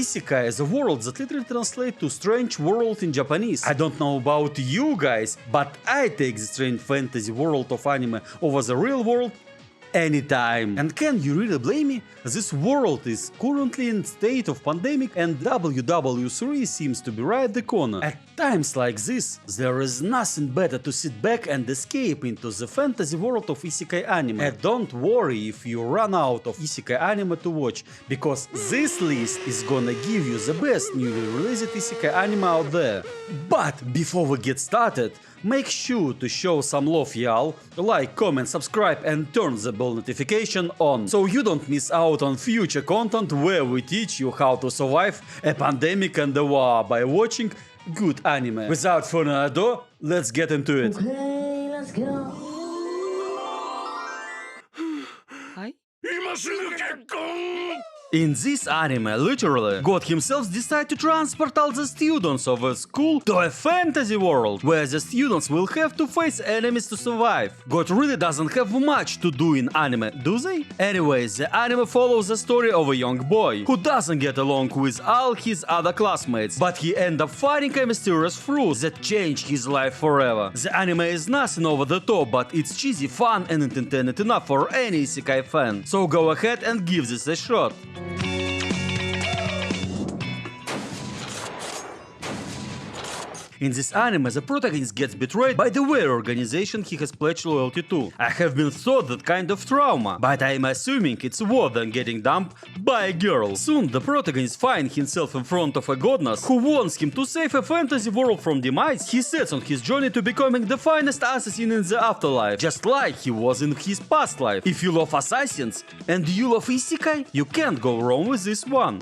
Isekai is a word that literally translates to strange world in Japanese. I don't know about you guys, but I take the strange fantasy world of anime over the real world anytime. And can you really blame me? This world is currently in state of pandemic and WW3 seems to be right the corner. At times like this, there is nothing better to sit back and escape into the fantasy world of isekai anime. And don't worry if you run out of isekai anime to watch, because this list is gonna give you the best newly released isekai anime out there. But before we get started, make sure to show some love, y'all. Like, comment, subscribe and turn the bell notification on, so you don't miss out on future content where we teach you how to survive a pandemic and a war by watching good anime. Without further ado, let's get into it. Okay, let's go. In this anime, literally, God himself decided to transport all the students of a school to a fantasy world, where the students will have to face enemies to survive. God really doesn't have much to do in anime, do they? Anyways, the anime follows the story of a young boy who doesn't get along with all his other classmates, but he ends up finding a mysterious fruit that changed his life forever. The anime is nothing over the top, but it's cheesy, fun and entertaining enough for any isekai fan. So go ahead and give this a shot. In this anime, the protagonist gets betrayed by the very organization he has pledged loyalty to. I have been thought that kind of trauma, but I am assuming it's worse than getting dumped by a girl. Soon the protagonist finds himself in front of a goddess who wants him to save a fantasy world from demise. He sets on his journey to becoming the finest assassin in the afterlife, just like he was in his past life. If you love assassins and you love isekai, you can't go wrong with this one.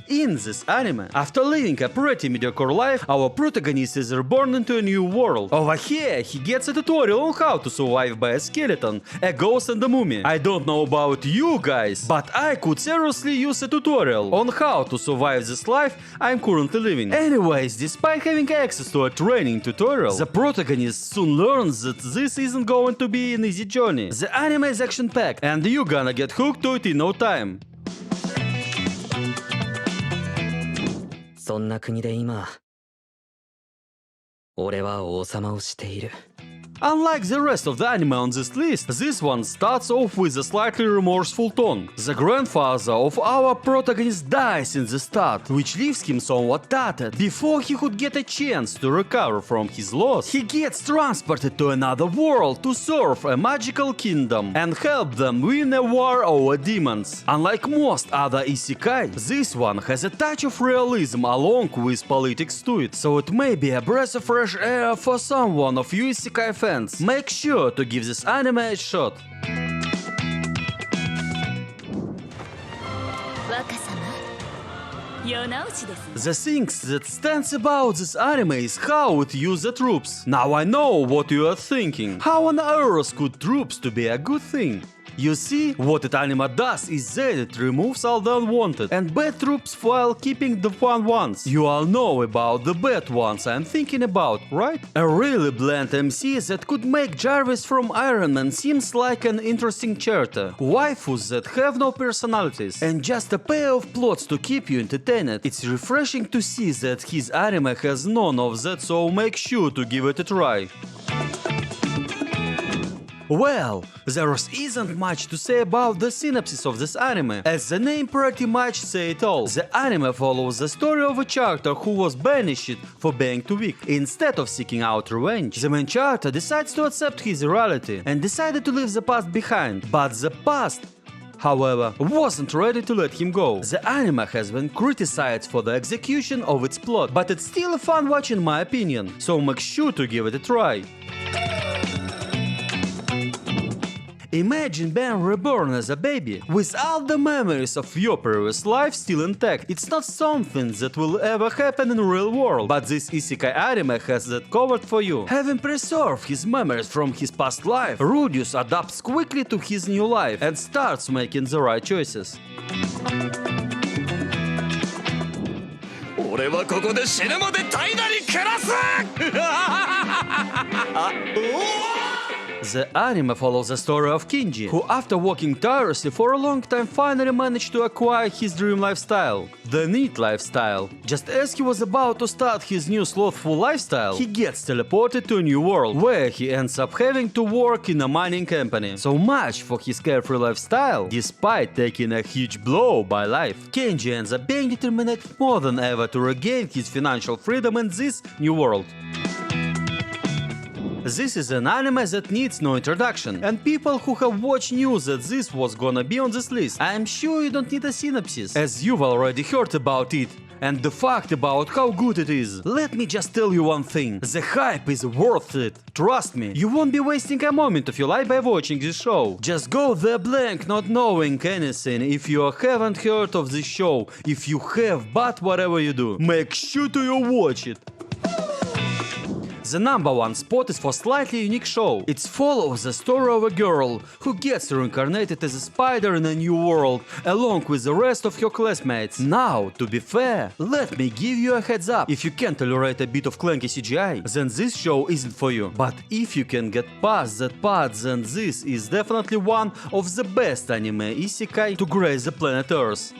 In this anime, after living a pretty mediocre life, our protagonist is reborn into a new world. Over here, he gets a tutorial on how to survive by a skeleton, a ghost and a mummy. I don't know about you guys, but I could seriously use a tutorial on how to survive this life I'm currently living. Anyways, despite having access to a training tutorial, the protagonist soon learns that this isn't going to be an easy journey. The anime is action-packed, and you're gonna get hooked to it in no time. そんな国で今、俺は王様をしている。 Unlike the rest of the anime on this list, this one starts off with a slightly remorseful tone. The grandfather of our protagonist dies in the start, which leaves him somewhat tattered. Before he could get a chance to recover from his loss, he gets transported to another world to serve a magical kingdom and help them win a war over demons. Unlike most other isekai, this one has a touch of realism along with politics to it, so it may be a breath of fresh air for someone of you isekai fans. Make sure to give this anime a shot. The things that stands about this anime is how it uses the troops. Now I know what you are thinking. How on earth could troops to be a good thing? You see, what it anime does is that it removes all the unwanted and bad troops while keeping the fun ones. You all know about the bad ones I'm thinking about, right? A really bland MC that could make Jarvis from Iron Man seems like an interesting character. Waifus that have no personalities and just a pair of plots to keep you entertained. It's refreshing to see that his anime has none of that, so make sure to give it a try. Well, there isn't much to say about the synopsis of this anime, as the name pretty much says it all. The anime follows the story of a character who was banished for being too weak. Instead of seeking out revenge, the main character decides to accept his reality and decided to leave the past behind. But the past, however, wasn't ready to let him go. The anime has been criticized for the execution of its plot, but it's still a fun watch in my opinion, so make sure to give it a try. Imagine being reborn as a baby, with all the memories of your previous life still intact. It's not something that will ever happen in the real world, but this isekai anime has that covered for you. Having preserved his memories from his past life, Rudius adapts quickly to his new life and starts making the right choices. 俺はここで死ぬまで怠惰に暮らす The anime follows the story of Kinji, who after working tirelessly for a long time finally managed to acquire his dream lifestyle, the NEET lifestyle. Just as he was about to start his new slothful lifestyle, he gets teleported to a new world, where he ends up having to work in a mining company. So much for his carefree lifestyle, despite taking a huge blow by life. Kenji ends up being determined more than ever to regain his financial freedom in this new world. This is an anime that needs no introduction, and people who have watched knew that this was gonna be on this list. I am sure you don't need a synopsis, as you've already heard about it and the fact about how good it is. Let me just tell you one thing, the hype is worth it. Trust me, you won't be wasting a moment of your life by watching this show. Just go there blank, not knowing anything if you haven't heard of this show. If you have, but whatever you do, make sure to watch it. The number one spot is for slightly unique show. It follows the story of a girl who gets reincarnated as a spider in a new world, along with the rest of her classmates. Now, to be fair, let me give you a heads up. If you can't tolerate a bit of clanky CGI, then this show isn't for you. But if you can get past that part, then this is definitely one of the best anime isekai to grace the planet Earth.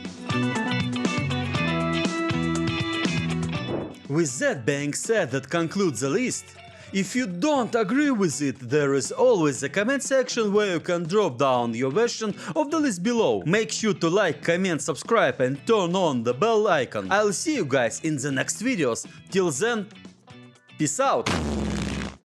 With that being said, that concludes the list. If you don't agree with it, there is always a comment section where you can drop down your version of the list below. Make sure to like, comment, subscribe and turn on the bell icon. I'll see you guys in the next videos. Till then, peace out!